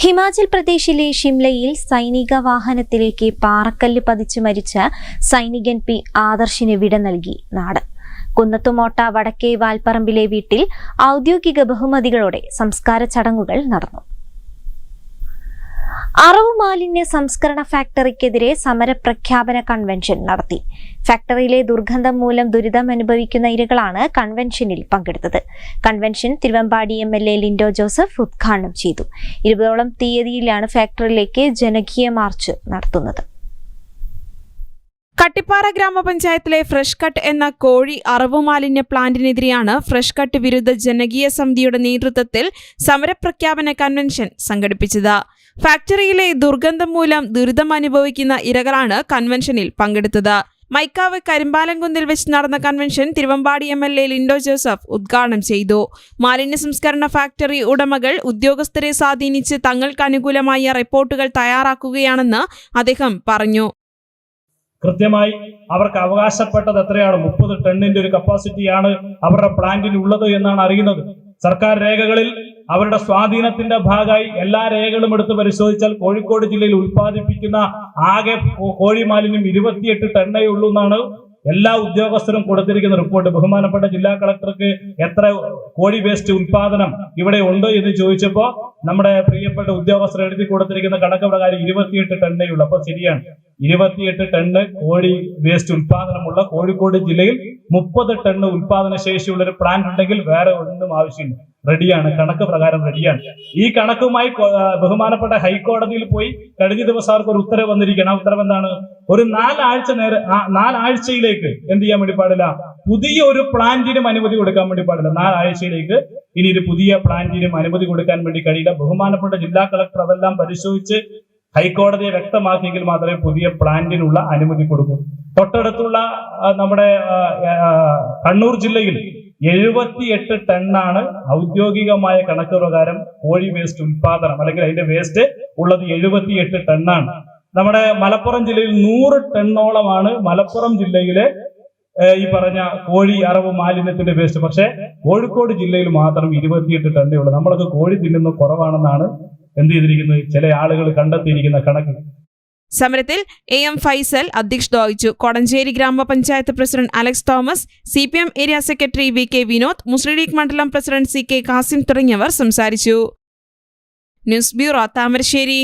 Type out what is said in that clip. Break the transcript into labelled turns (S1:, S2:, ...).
S1: ഹിമാചൽ പ്രദേശിലെ ഷിംലയിൽ സൈനിക വാഹനത്തിലേക്ക് പാറക്കല്ല് പതിച്ചു മരിച്ച സൈനികൻ പി ആദർശിന് വിട നൽകി നാട്. കുന്നത്തുമോട്ട വടക്കേ വാൽപ്പറമ്പിലെ വീട്ടിൽ ഔദ്യോഗിക ബഹുമതികളോടെ സംസ്കാര ചടങ്ങുകൾ നടന്നു. അറവ് മാലിന്യ സംസ്കരണ ഫാക്ടറിക്കെതിരെ സമരപ്രഖ്യാപന കൺവെൻഷൻ നടത്തി. ഫാക്ടറിയിലെ ദുർഗന്ധം മൂലം ദുരിതം അനുഭവിക്കുന്ന ഇരകളാണ് കൺവെൻഷനിൽ പങ്കെടുത്തത്. കൺവെൻഷൻ തിരുവമ്പാടി MLA ലിൻഡോ ജോസഫ് ഉദ്ഘാടനം ചെയ്തു. 20ഓളം തീയതിയിലാണ് ഫാക്ടറിയിലേക്ക് ജനകീയ മാർച്ച് നടത്തുന്നത്.
S2: കട്ടിപ്പാറ ഗ്രാമപഞ്ചായത്തിലെ ഫ്രഷ് കട്ട് എന്ന കോഴി അറവ് മാലിന്യ പ്ലാന്റിനെതിരെയാണ് ഫ്രഷ് കട്ട് വിരുദ്ധ ജനകീയ സമിതിയുടെ നേതൃത്വത്തിൽ സമരപ്രഖ്യാപന കൺവെൻഷൻ സംഘടിപ്പിച്ചത്. ഫാക്ടറിയിലെ ദുർഗന്ധം മൂലം ദുരിതം അനുഭവിക്കുന്ന ഇരകളാണ് കൺവെൻഷനിൽ പങ്കെടുത്തത്. മൈക്കാവ് കരിമ്പാലംകുന്നിൽ വെച്ച് നടന്ന കൺവെൻഷൻ തിരുവമ്പാടി MLA ലിൻഡോ ജോസഫ് ഉദ്ഘാടനം ചെയ്തു. മാലിന്യ സംസ്കരണ ഫാക്ടറി ഉടമകൾ ഉദ്യോഗസ്ഥരെ സ്വാധീനിച്ച് തങ്ങൾക്ക് അനുകൂലമായ റിപ്പോർട്ടുകൾ തയ്യാറാക്കുകയാണെന്ന് അദ്ദേഹം പറഞ്ഞു.
S3: കൃത്യമായി അവർക്ക് അവകാശപ്പെട്ടത് എത്രയാണ്? 30 ടണ്ണിന്റെ ഒരു കപ്പാസിറ്റിയാണ് അവരുടെ പ്ലാന്റിൽ ഉള്ളത് എന്നാണ് അറിയുന്നത്. സർക്കാർ രേഖകളിൽ അവരുടെ സ്വാധീനത്തിന്റെ ഭാഗമായി എല്ലാ രേഖകളും എടുത്ത് പരിശോധിച്ചാൽ കോഴിക്കോട് ജില്ലയിൽ ഉൽപ്പാദിപ്പിക്കുന്ന ആകെ കോഴി മാലിന്യം 28 ടണ്ണേ ഉള്ളൂ എന്നാണ് എല്ലാ ഉദ്യോഗസ്ഥരും കൊടുത്തിരിക്കുന്ന റിപ്പോർട്ട്. ബഹുമാനപ്പെട്ട ജില്ലാ കളക്ടർക്ക് എത്ര കോഴി വേസ്റ്റ് ഉൽപാദനം ഇവിടെ ഉണ്ട് എന്ന് ചോദിച്ചപ്പോൾ നമ്മുടെ പ്രിയപ്പെട്ട ഉദ്യോഗസ്ഥർ എഴുതി കൊടുത്തിരിക്കുന്ന കണക്ക് പ്രകാരം 28 ടണ്ണേ ഉള്ളൂ. അപ്പൊ ശരിയാണ്, 28 ടണ്ണ് കോഴി വേസ്റ്റ് ഉൽപാദനമുള്ള കോഴിക്കോട് ജില്ലയിൽ 30 ടണ്ണ് ഉൽപാദന ശേഷിയുള്ള ഒരു പ്ലാന്റ് ഉണ്ടെങ്കിൽ വേറെ ഒന്നും ആവശ്യമില്ല. റെഡിയാണ്, കണക്ക് പ്രകാരം റെഡിയാണ്. ഈ കണക്കുമായി ബഹുമാനപ്പെട്ട ഹൈക്കോടതിയിൽ പോയി കഴിഞ്ഞ ദിവസം അവർക്ക് ഒരു ഉത്തരവ് വന്നിരിക്കണം. ആ ഉത്തരവ് എന്താണ്? ഒരു 4 ആഴ്ചയിലേക്ക് എന്ത് ചെയ്യാൻ വേണ്ടി പാടില്ല, പുതിയ ഒരു പ്ലാന്റിനും അനുമതി കൊടുക്കാൻ വേണ്ടി പാടില്ല. 4 ആഴ്ചയിലേക്ക് ഇനി ഒരു പുതിയ പ്ലാന്റിനും അനുമതി കൊടുക്കാൻ വേണ്ടി കഴിയില്ല. ബഹുമാനപ്പെട്ട ജില്ലാ കളക്ടർ അതെല്ലാം പരിശോധിച്ച് ഹൈക്കോടതിയെ വ്യക്തമാക്കിയെങ്കിൽ മാത്രമേ പുതിയ പ്ലാന്റിനുള്ള അനുമതി കൊടുക്കൂ. തൊട്ടടുത്തുള്ള നമ്മുടെ കണ്ണൂർ ജില്ലയിൽ 78 ടണ്ണാണ് ഔദ്യോഗികമായ കണക്ക് പ്രകാരം കോഴി വേസ്റ്റ് ഉൽപാദനം, അല്ലെങ്കിൽ അതിന്റെ വേസ്റ്റ് ഉള്ളത് 78 ടണ്ണാണ്. നമ്മുടെ മലപ്പുറം ജില്ലയിൽ 100 ടണ്ണോളമാണ് മലപ്പുറം ജില്ലയിലെ ഈ പറഞ്ഞ കോഴി അറവ് മാലിന്യത്തിന്റെ വേസ്റ്റ്. പക്ഷെ കോഴിക്കോട് ജില്ലയിൽ മാത്രം 28 ടണ്ണേ ഉള്ളൂ. നമ്മളൊക്കെ കോഴി തിന്നുന്ന കുറവാണെന്നാണ് എന്ത് ചെയ്തിരിക്കുന്നത് ചില ആളുകൾ കണ്ടെത്തിയിരിക്കുന്ന കണക്ക്.
S2: സമരത്തിൽ AM ഫൈസൽ അധ്യക്ഷത വഹിച്ചു. കോടഞ്ചേരി ഗ്രാമപഞ്ചായത്ത് president Alex Thomas, CPM area secretary VK Vinod, Muslim League മണ്ഡലം പ്രസിഡന്റ് CK കാസിം തുടങ്ങിയവർ സംസാരിച്ചു. News bureau, Thamarassery.